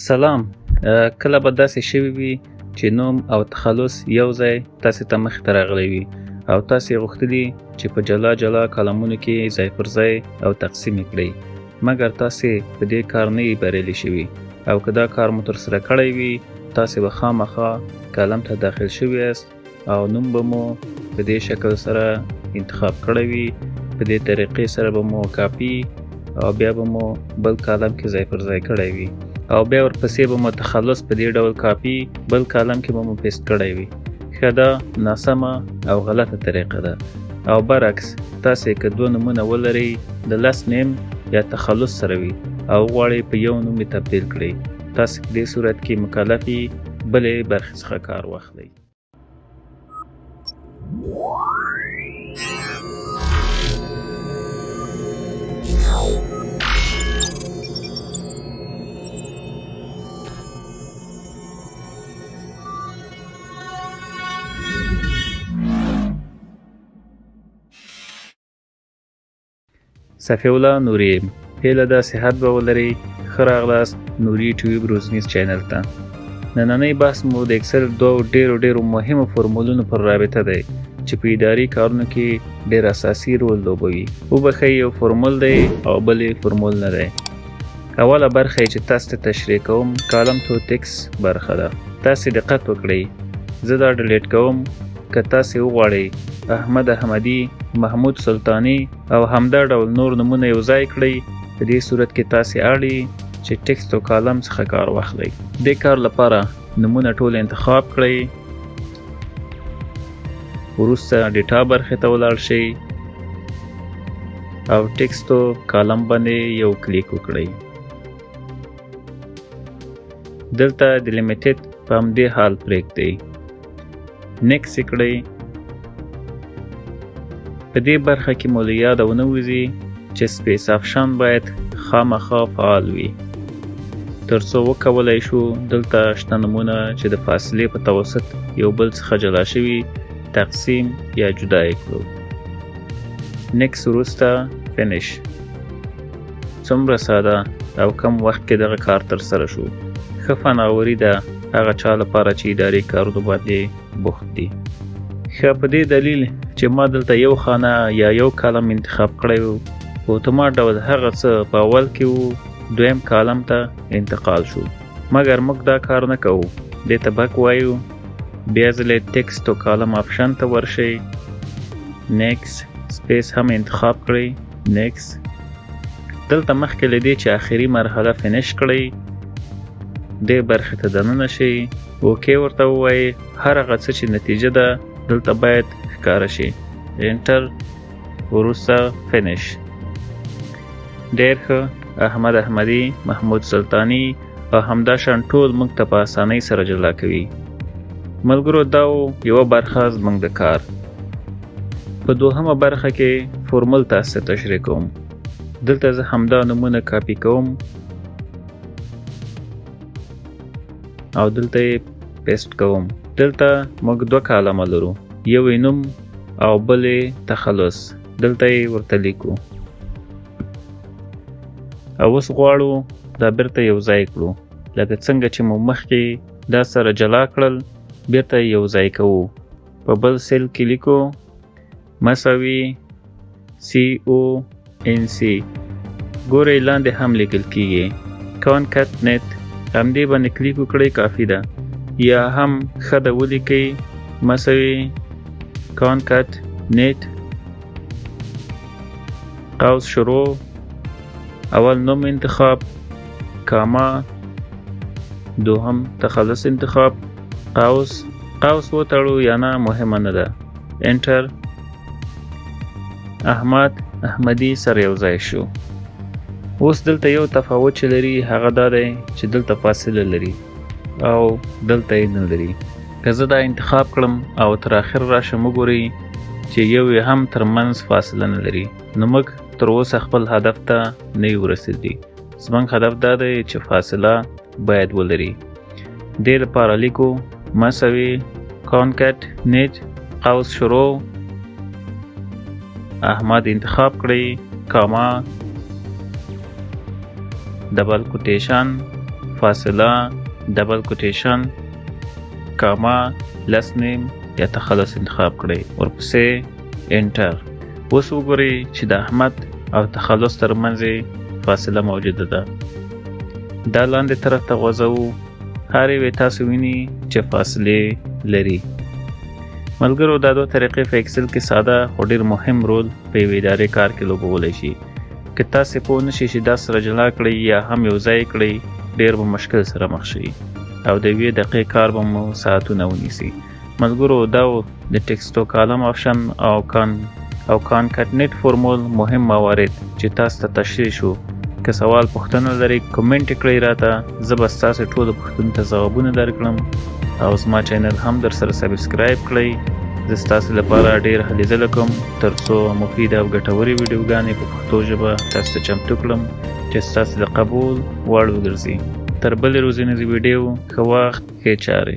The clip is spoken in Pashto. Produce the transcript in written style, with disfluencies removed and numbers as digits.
سلام. کله به داسې شوي وي چې نوم او تخلص یو ځای تاسې ته مخې ته راغلی وي او تاسې غوښتلي چې په جلا جلا کالمونو کې ځای پر ځای او تقسیم یې کړئ، مګر تاسې په دې کار نه یې بریالي شوي او که دا کار مو ترسره کړی وي تاسې به خامخا کالم ته داخل شوي یاست او نوم به مو په دې شکل سره انتخاب کړی وي. په دې طریقې سره به مو کاپي او بیا به مو بل کالم کې ځای پر ځای کړی وي او بیا ورپسې به مو تخلص په دې ډول کاپي بل کالم کې به مو پیسټ کړی وي. ښه، دا ناسمه او غلطه طریقه ده. او برعکس تاسې که دوه نومونه ولرئ د لاست نیم یا تخلص سره وي او غواړئ په یو نوم یې تبدیل کړئ، تاسې په دې صورت کې مکلف یې بلې برخې څخه کار واخلئ. صفی الله نوري یم. هیله ده صحت به ولرئ. ښه راغلاست نوري ټیوب روزنیز چینل ته. نننی بحث مو د اکسل دوو ډیرو مهمو فورمولونو پر رابطه دی چې په اداري کارونو کې ډیر اساسي رول لوبوي. وبښئ، یو فورمول دی او بل یې فورمول نه دی. اوله برخه چې تاسو ته تشریح کوم کالم تو ټکس برخه ده. تاسې دقت وکړئ، زه دا ډیلیټ کوم. که تاسې وغواړئ احمد احمدي، محمود سلطاني او همدا ډول نور نومونه یو ځای کړئ، په دې صورت کې تاسې اړ چې ټکسټ او کالم څخه کار واخلئ. دې کار لپاره نومونه ټول انتخاب کړئ، وروسته ډیټا برخې ته ولاړ شئ او ټکسټ او کالم باندې یو کلیک وکړئ. دلته د لیمیټډ په همدې حال پرېږدئ، نیکس یې کړئ. په دې برخه کې مو له یاده ونه وځي چې سپیس آپشن باید خامخا فعال وي تر څو وکولای شو دلته شته نومونه چې د فاصلې په توسط یو بل څخه جلا شوي تقسیم یا جدا یې کړو. نیکس وروسته فینیش. څومره ساده او کم وخت کې دغه کار ترسره شو. ښه فناوري ده هغه چا لپاره چې اداري کارونو باندې بوخت دي. ښه، په دې دلیل چې ما دلته یو خانه یا یو کالم انتخاب کړی و، په اتومات ډول هغه څه په اول کې و دویم کالم ته انتقال شو، مګر موږ دا کار نه کوو. دې ته بک وایو. بیا ځلې ټکسټ او کالم آپشن ته ورشئ، نیکس سپیس هم انتخاب کړئ، نیکس. دلته مخکې له دې چې آخري مرحله فینیش کړئ دې برخې ته دننه شئ، اوکې ورته ووایئ. هر هغه څه چې نتیجه ده دلته باید ښکاره شي، انټر، وروسته فینیش. ډېر ښه. احمد احمدي، محمود سلطاني او همداشان ټول موږ ته په اسانۍ سره جلا کوي. ملګرو، دا یوه برخه زموږ د کار. په دوهمه برخه کې فورمول تاسو ته تشریح کوم. دلته زه همدا نومونه کاپي کوم او دلته یې پیسټ کوم. دلته موږ دوه کالمه لرو، یو یې نوم او بل یې تخلص. دلته یې ورته لیکو او اوس غواړو دا بیرته یو ځای کړو، لکه څنګه چې مو مخکې دا سره جلا کړل بیرته یو ځای کوو. په بل سیل کې لیکو مساوي CONC. ګورئ لاندې هم لیکل کیږي کانکټ نت. همدې باندې کلیک وکړئ، کافي ده. یا هم ښه ده ولیکئ مساوي کانکټ نت قوس شروع، اول نوم انتخاب، کاما، دوهم تخلص انتخاب، قوس وتړو یا نه مهمه نه ده، انټر. احمد احمدي سره یو ځای شو. اوس دلته یو تفاوت چې لري هغه دا دی چې دلته فاصله لري او دلته یې نه لري. که زه دا انتخاب کړم او تر اخر راشم وګورئ چې یو یې هم ترمنځ فاصله نه لري، نو موږ تر اوسه خپل هدف ته نه یو رسېدلي. زموږ هدف دا دی چې فاصله باید ولري. دې لپاره لیکو مساوي کانکټ نت قوس شروع، احمد انتخاب کړئ، کاما، ډبل کوټیشن، فاصله، ډبل کوټیشن، کاما، لس نیم یا تخلص انتخاب کړئ. ورپسې انټر. اوس وګورئ چې د احمد او تخلص ترمنځ فاصله موجوده ده. دا لاندې طرف ته غوځوو. هر یو تاسو ویني چې فاصلې لري. ملګرو، دا دوه طریقې په اکسل کې ساده خو ډېر مهم رول په یوې ادارې کار کې لوبولی شي. که تاسې پوه نشئ چې دا سره جلا کړئ یا هم یو ځای کړئ، ډېر به مشکل سره مخ شئ او د یوې دقیقې کار به مو ساعتونه ونیسي. ملګرو، دا د ټکسټو کالم آپشن او کانکټنیټ فورمول مهم موارد چې تاسو ته تشریح شو. که سوال پوښتنه لرئ کومنټ کړئ راته، زه به ستاسو ټولو پوښتنو ته ځوابونه درکړم او زما چینل هم در سره سبسکرایب کړئ. زه ستاسو لپاره ډېر هلې ځلې کوم ترڅو مفیده او ګټورې ویډیوګانې په پښتو ژبه تاسو ته چمتو کړم چې ستاسو د قبول وړ وګرځي. تر بلې روزنیزې ویډیو ښه وخت، ښې چارې.